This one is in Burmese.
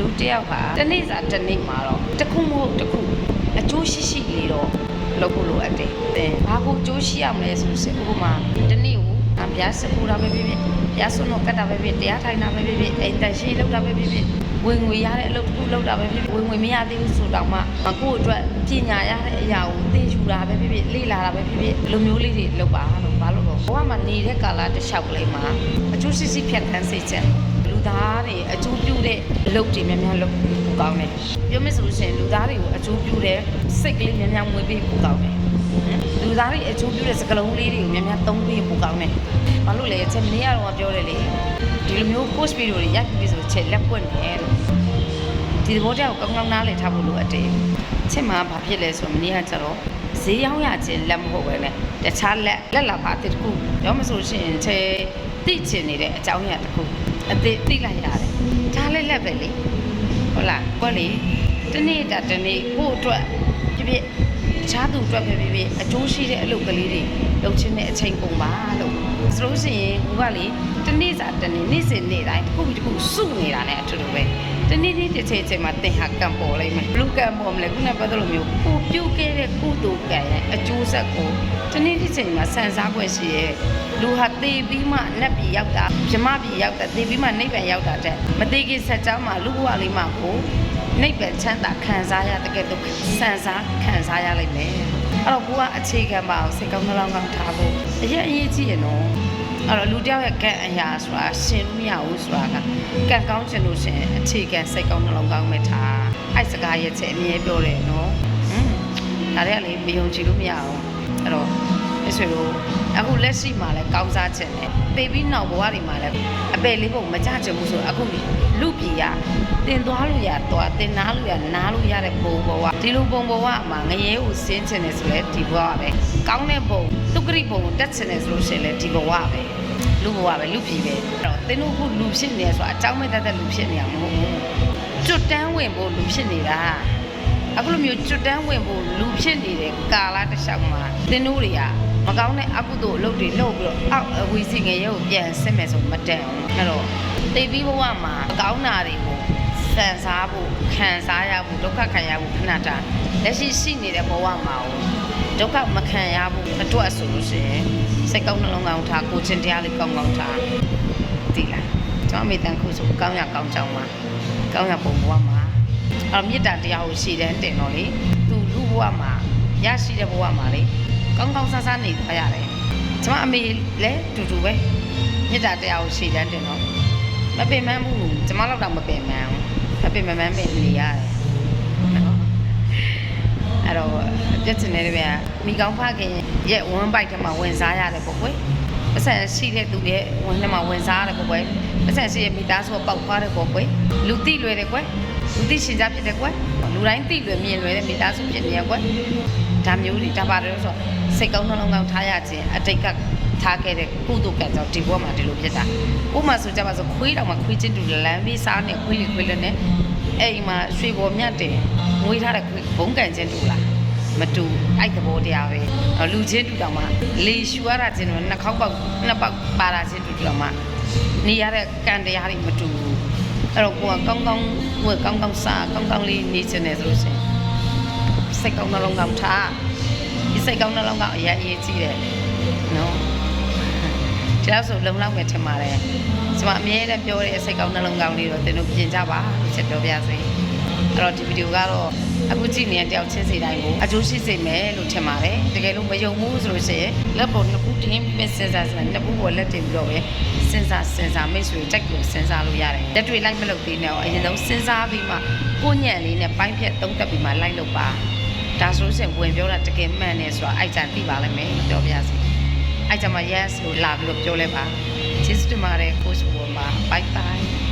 လူတယောက်ကတနေ့စာတနေ့မှာတော့တစ်ခုမဟုတ်တစ်ခုအကျိုးရှိရှိလေးတော့လုပ်ဖို့လိုအပ်တယ်။ဘာကိုအကျိုးရှိရမလဲဆိုရင်ဥပမာတနေ့ကိုဗျာစပူတာပဲဖြစ်ဖြစ်ဗျာစွန်းတော့ကတ်တာပဲဖြစ်တရားထိုင်တာပဲဖြစ်ဖြစ်အိမ်တန်ရှင်းလုပ်တာပဲဖြစ်ဖြစ်ဝင်ငွေရတဲ့အလုပ်တစ်ခုလုပ်တာပဲဖြစ်ဖြစ်ဝင်ငွေမရသေးဘူးဆိုတော့မှကိုယ့်အတွက်ပညာရတဲ့အရာကိုသိယူတာပဲဖြစ်ဖြစ်လေ့လာတာပဲဖြစ်ဖြစ်လူမျိုးလေးတွေလုပ်ပါလို့ဘာလို့လဲဘဝမှာနေတဲ့ကာလတစ်လျှောက်ကလေးမှာအကျိုးရှိရှိဖြတ်သန်းစေချင်လူသားတွေအကျိုးပြုတဲ့အလုပ်တွေများများလုပ်ဖို့ကောင်းတယ်ပြောမလို့ရှိရင်လူသားတွေကိုအကျိုးပြုတဲ့စိတ်ကလေးများများမွေးပေးဖို့ကောင်းတယ်လူသားတွေအကျိုးပြုတဲ့စကားလုံးလေးတွေကိုများများသုံးပေးဖို့ကောင်းတယ်ဘာလို့လဲချက်မနေ့ကတော့ပြောတယ်လေဒီလိုမျိုး post video တွေရိုက်ပြီးဆိုချက်လက်ပွက်နေလို့ဒီဘောတက်ကိုကောင်းကောင်းနားလည်ထားဖို့လိုအပ်တယ်ချက်မှာဘာဖြစ်လဲဆိုမနေ့ကကျတော့ဈေးရောင်းရခြင်းလက်မဟုတ်ပဲနဲ့တခြားလက်လာပါတစ်ခုပြောမဆိုရှင်ချက်သိချင်နေတဲ့အကြောင်းအရာတစ်ခုအသိသိလိုက်ရတယ်ဒါလည်းလက်ပဲလေဟုတ်လားကွက်လေတနေ့တာတနေ့ကို့အတွက်ဖြစ်ချားသူအတွက်ပဲဖြစ်အကျိုးရှိတဲ့အလုပ်ကလေးတွေလုပ်ချင်းတဲ့အချိန်ကုန်ပါလို့ဆိုလို့ရှိရင်ကိုကလေတနေ့စာတနေ့နေ့စဉ်နေ့တိုင်းတစ်ခုပြီးတစ်ခုစုနေတာနဲ့အထူးတူပဲတနေ့နေ့တစ်ချိန်ချိန်မှာတင်ဟာကံပေါ်လိုက်မယ်ဘလူးကံပေါ်မလဲခုနကပြောသလိုမျိုးကိုပြုတ်ခဲ့တဲ့ကုသိုလ်ကံရဲ့အကျိုးဆက်ကိုတနေ့တစ်ချိန်မှာဆန်စားခွင့်ရှိရဲ့လူဟာသေပြီးမှနတ်ပြည်ရောက်တာဗြဟ္မပြည်ရောက်တာသေပြီးမှနိဗ္ဗာန်ရောက်တာတဲ့မသေးခင်ဆက်ကြောင်းမှာလူဘဝလေးမှာကိုနိဗ္ဗာန်ချမ်းသာခံစားရတဲ့ကဲ့သို့ဆန်စားခံစားရလိမ့်မယ်အဲ့တော့ကိုကအခြေခံပါအောင်စိတ်ကောင်းနှလုံးကောင်းထားဖို့အရေးကြီးရနော်အဲ့တော့လူတယောက်ရဲ့ကံအရာဆိုတာရှင်လို့မရဘူးဆိုတာကံကောင်းချင်လို့ရှင်အခြေခံစိတ်ကောင်းနှလုံးကောင်းမဲ့ထားအဲ့စကားရဲ့ချက်အမြဲပြောတယ်နော်ဒါတွေကလေမယုံကြည်လို့မရအောင်အဲ့တော့အဲ့ဆိုလို့အခုလက်ရှိမှာလဲကောင်းစားခြင်းနဲ့သိပြီးနောက်ဘဝတွေမှာလဲအပယ်လေးပုံမကြချင်ဘူးဆိုအခုလူပြည်ရတင်သွားလို့ရသွားတင်နားလို့ရနားလို့ရတဲ့ပုံဘဝဒီလိုပုံဘဝမှာငရဲကိုဆင်းချင်တယ်ဆိုလဲဒီဘဝပဲကောင်းတဲ့ပုံတုက္ကရိပုံကိုတက်ချင်တယ်ဆိုလို့ရှိရင်လဲဒီဘဝပဲလူဘဝပဲလူပြည်ပဲအဲ့တော့တင်းတို့ခုလူဖြစ်နေဆိုတာအကြောင်းမဲ့တတ်လူဖြစ်နေရမဟုတ်ဘူးကျွတ်တန်းဝင်ဖို့လူဖြစ်နေတာအခုလိုမျိုးကျွတ်တန်းဝင်ဖို့လူဖြစ်နေတဲ့ကာလတစ်လျှောက်မှာတင်းတို့တွေကမကောင်းတဲ့အကုသိုလ်အလုပ်တွေလုပ်ပြီးတော့အောက်အဝီစီငရဲကိုပြန်ဆင်းမယ်ဆိုမတန်ဘူးအဲ့တော့သိပြီးဘဝမှာကောင်းတာတွေကိုစံစားဖို့ခံစားရဖို့ဒုက္ခခံရဖို့ခဏတာလက်ရှိရှိနေတဲ့ဘဝမှာဒုက္ခမခံရဘူးအတွက်ဆိုလို့ရှိရင်စိတ်ကောင်းနှလုံးကောင်းထားကိုယ်ချင်းတရားလေးကောင်းကောင်းထားဒီလားကျွန်တော်မိတန်ခုဆိုကောင်းရကောင်းကြောင်းမှာကောင်းရပုံဘဝမှာအဲ့မေတ္တာတရားကိုရှိတဲ့တင်တော့လေသူလူဘဝမှာရရှိတဲ့ဘဝမှာလေကောင်းကောင်းဆန်းဆန်းနေသွားရတယ်ကျွန်မအမေလည်းတူတူပဲမေတ္တာတရားကိုရှိတဲ့တင်တော့မပင်ပန်းဘူးကျွန်မတော့မပင်ပန်းဘူးမပင်ပန်းပင်နေရတယ်နော်အဲ့တော့ပြည့်စင်နေတဲ့ဗျာမိကောင်းဖခင်ရဲ့ဝမ်းပိုက်ထဲမှာဝင်စားရတယ်ပေါ့ကွယ်ပတ်စံရှိတဲ့သူရဲ့ဝမ်းထဲမှာဝင်စားရတယ်ပေါ့ကွယ်ပတ်စံရှိရဲ့မိသားစုပေါက်သွားတယ်ပေါ့ကွယ်လူတိလွယ်တယ်ကွယ်လူတိရှင်စားဖြစ်တယ်ကွယ်လူတိုင်းတိလွယ်မြင်လွယ်တဲ့မိသားစုဖြစ်နေရကွယ်ဒါမျိုးတွေဒါပါတယ်ဆိုစိတ်ကောင်းနှလုံးကောင်းထားရခြင်းအတိတ်ကထားခဲ့တဲ့ကုသိုလ်ကံကြောင့်ဒီဘဝမှာဒီလိုဖြစ်တာဥပမာဆိုကြပါစို့ခွေးတောင်မှခွေးချင်းတူလမ်းပြီးစားနေခွေးလေးနဲ့အဲ့ဒီမှာရွှေပေါ်မြတ်တယ်ငွေထားတဲ့ခွေးဘုံကံချင်းတူလားမတူအဲ့သဘောတရားပဲလူချင်းတူတောင်မှလေရှူရတာချင်းတော့နှစ်ခေါက်ပေါက်နှစ်ပေါက်ပါတာချင်းတူတောင်မှနေရတဲ့ကံတရားတွေမတူဘူးအဲ့တော့ကိုကကောင်းကောင်းဝယ်ကောင်းကောင်းစားကောင်းကောင်းလေးနေချင်တယ်ဆိုလို့ရှိရင်စိတ်ကောင်းနှလုံးကောင်းထားဒီစိတ်ကောင်းနှလုံးကောင်းအရေးကြီးတယ်နော်ဒီလောက်ဆိုလုံလောက်မယ်ထင်ပါတယ်ကျွန်မအမြဲတမ်းပြောတဲ့စိတ်ကောင်းနှလုံးကောင်းလေးတော့သင်တို့ပြင်ကြပါလို့ချက်ပြောပြစေအဲ့တော့ဒီဗီဒီယိုကတော့အခုကြည့်နေတဲ့တယောက်ချင်းစီတိုင်းကိုအကျိုးရှိစေမယ်လို့ထင်ပါတယ်တကယ်လို့မယုံဘူးဆိုလို့ရှိရင်လက်ပေါ်နှစ်ခုတင်းပြီးစဉ်းစားနှစ်ခုပေါ်လက်တင်ပြီးတော့ပဲစဉ်းစားမိတ်ဆွေတက်ကိုစဉ်းစားလို့ရတယ်လက်တွေလိုက်မလုပ်သေးနဲ့အရင်ဆုံးစဉ်းစားပြီးမှကိုညံ့လေးနဲ့ပိုင်းဖြတ်သုံးသက်ပြီးမှလိုက်လုပ်ပါဒါဆိုလို့ရှိရင်ဝင်ပြောတာတကယ်မှန်တယ်ဆိုတာအိုက်ကြံသိပါလိမ့်မယ်ပြောပြစီအိုက်ကြံမှာ yes လို့လာပြီးတော့ပြောလဲပါကျေးဇူးတင်ပါတယ်ကိုစုပေါ်မှာ bye bye